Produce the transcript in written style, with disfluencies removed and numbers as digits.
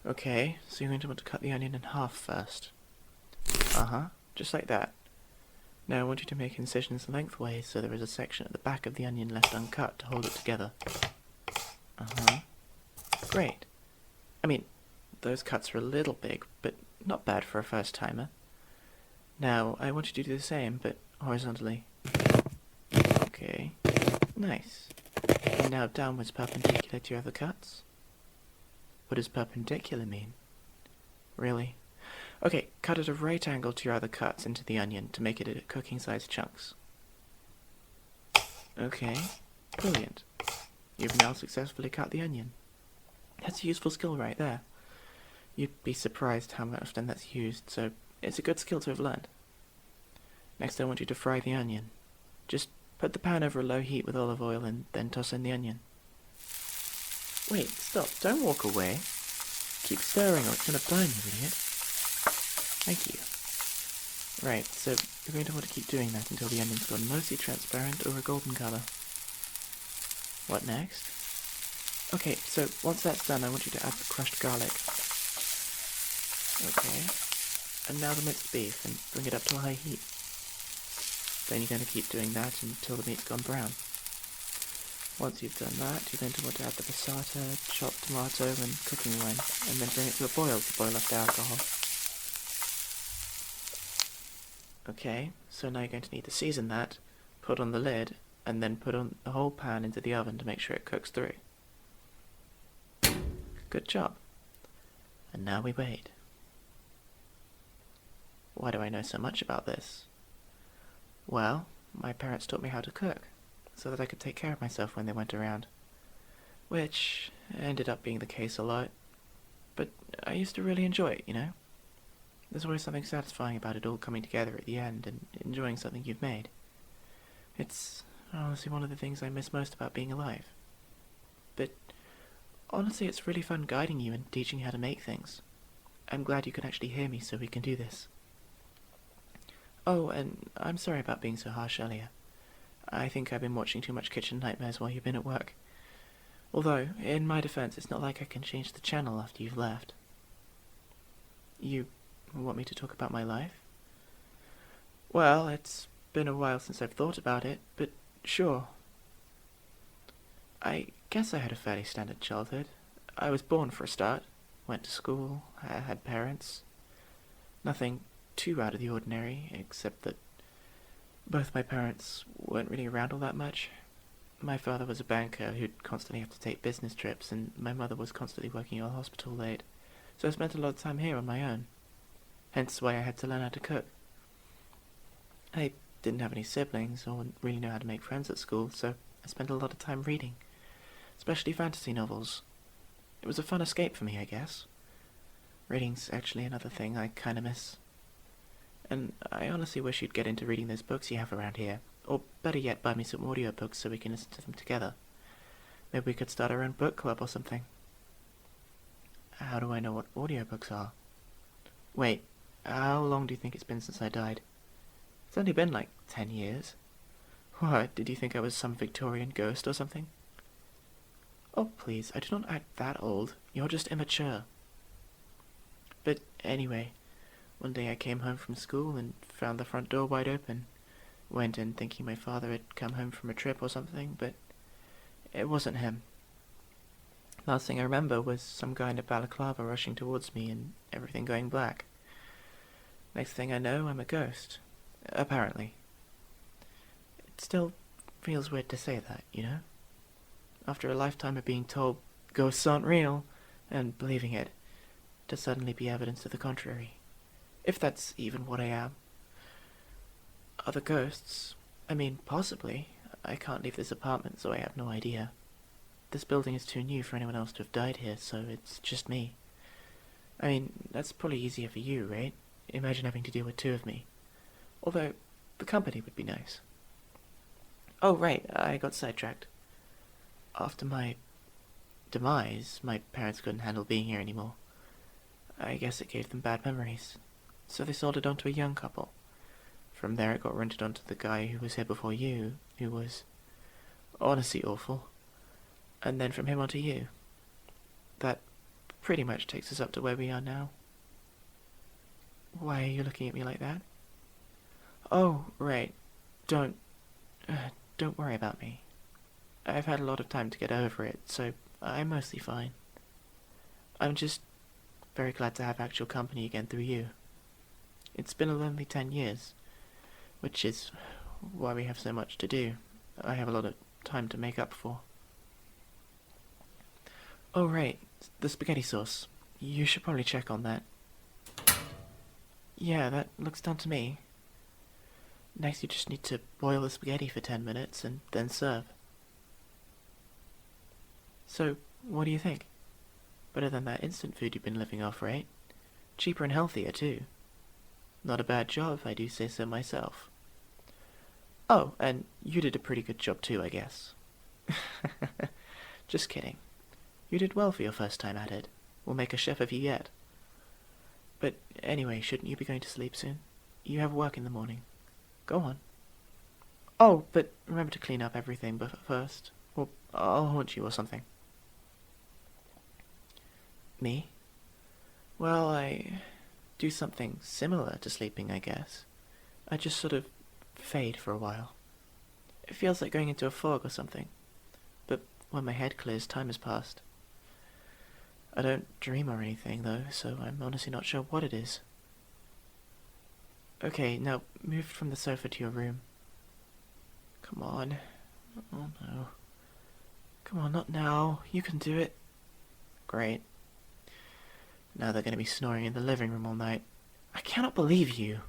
Okay, so you're going to want to cut the onion in half first. Just like that. Now I want you to make incisions lengthways so there is a section at the back of the onion left uncut to hold it together. Great. I mean, those cuts are a little big, but not bad for a first-timer. Now, I want you to do the same, but horizontally. Okay, nice. And now downwards perpendicular to your other cuts. What does perpendicular mean? Really? Okay, cut at a right angle to your other cuts into the onion to make it into cooking-sized chunks. Okay, brilliant. You've now successfully cut the onion. That's a useful skill right there. You'd be surprised how often that's used, so it's a good skill to have learned. Next I want you to fry the onion. Just put the pan over a low heat with olive oil and then toss in the onion. Wait, stop, don't walk away. Keep stirring or it's going to burn you, idiot. Thank you. Right, so you're going to want to keep doing that until the onion's gone mostly transparent or a golden colour. What next? Okay, so once that's done I want you to add the crushed garlic. Okay, and now the minced beef and bring it up to a high heat. Then you're going to keep doing that until the meat's gone brown. Once you've done that, you're going to want to add the passata, chopped tomato and cooking wine, and then bring it to a boil to boil off the alcohol. Okay, so now you're going to need to season that, put on the lid, and then put on the whole pan into the oven to make sure it cooks through. Good job. And now we wait. Why do I know so much about this? Well, my parents taught me how to cook, so that I could take care of myself when they went around. Which ended up being the case a lot, but I used to really enjoy it, you know? There's always something satisfying about it all coming together at the end and enjoying something you've made. It's honestly one of the things I miss most about being alive. But honestly, it's really fun guiding you and teaching you how to make things. I'm glad you can actually hear me so we can do this. Oh, and I'm sorry about being so harsh earlier. I think I've been watching too much Kitchen Nightmares while you've been at work. Although, in my defense, it's not like I can change the channel after you've left. You want me to talk about my life? Well, it's been a while since I've thought about it, but sure. I guess I had a fairly standard childhood. I was born for a start, went to school, I had parents. Nothing too out of the ordinary, except that both my parents weren't really around all that much. My father was a banker who'd constantly have to take business trips, and my mother was constantly working at a hospital late, so I spent a lot of time here on my own. Hence why I had to learn how to cook. I didn't have any siblings or really know how to make friends at school, so I spent a lot of time reading, especially fantasy novels. It was a fun escape for me, I guess. Reading's actually another thing I kinda miss. And I honestly wish you'd get into reading those books you have around here, or better yet, buy me some audiobooks so we can listen to them together. Maybe we could start our own book club or something. How do I know what audiobooks are? Wait, how long do you think it's been since I died? It's only been like 10 years. What, did you think I was some Victorian ghost or something? Oh, please, I do not act that old. You're just immature. But anyway, one day I came home from school and found the front door wide open. Went in thinking my father had come home from a trip or something, but it wasn't him. Last thing I remember was some guy in a balaclava rushing towards me and everything going black. Next thing I know, I'm a ghost. Apparently. It still feels weird to say that, you know? After a lifetime of being told ghosts aren't real, and believing it, to suddenly be evidence to the contrary. If that's even what I am. Other ghosts? I mean, possibly. I can't leave this apartment, so I have no idea. This building is too new for anyone else to have died here, so it's just me. I mean, that's probably easier for you, right? Imagine having to deal with two of me. Although, the company would be nice. Oh, right, I got sidetracked. After my demise, my parents couldn't handle being here anymore. I guess it gave them bad memories. So they sold it on to a young couple. From there it got rented onto the guy who was here before you, who was honestly awful. And then from him onto you. That pretty much takes us up to where we are now. Why are you looking at me like that? Oh, right. Don't, don't worry about me. I've had a lot of time to get over it, so I'm mostly fine. I'm just very glad to have actual company again through you. It's been a lonely 10 years, which is why we have so much to do. I have a lot of time to make up for. Oh, right, the spaghetti sauce. You should probably check on that. Yeah, that looks done to me. Next you just need to boil the spaghetti for 10 minutes and then serve. So, what do you think? Better than that instant food you've been living off, right? Cheaper and healthier, too. Not a bad job, if I do say so myself. Oh, and you did a pretty good job too, I guess. Just kidding. You did well for your first time at it. We'll make a chef of you yet. But anyway, shouldn't you be going to sleep soon? You have work in the morning. Go on. Oh, but remember to clean up everything first. Or I'll haunt you or something. Me? Well, I do something similar to sleeping, I guess. I just sort of fade for a while. It feels like going into a fog or something. But when my head clears, time has passed. I don't dream or anything, though, so I'm honestly not sure what it is. Okay, now move from the sofa to your room. Come on. Oh no. Come on, not now. You can do it. Great. Now they're going to be snoring in the living room all night. I cannot believe you.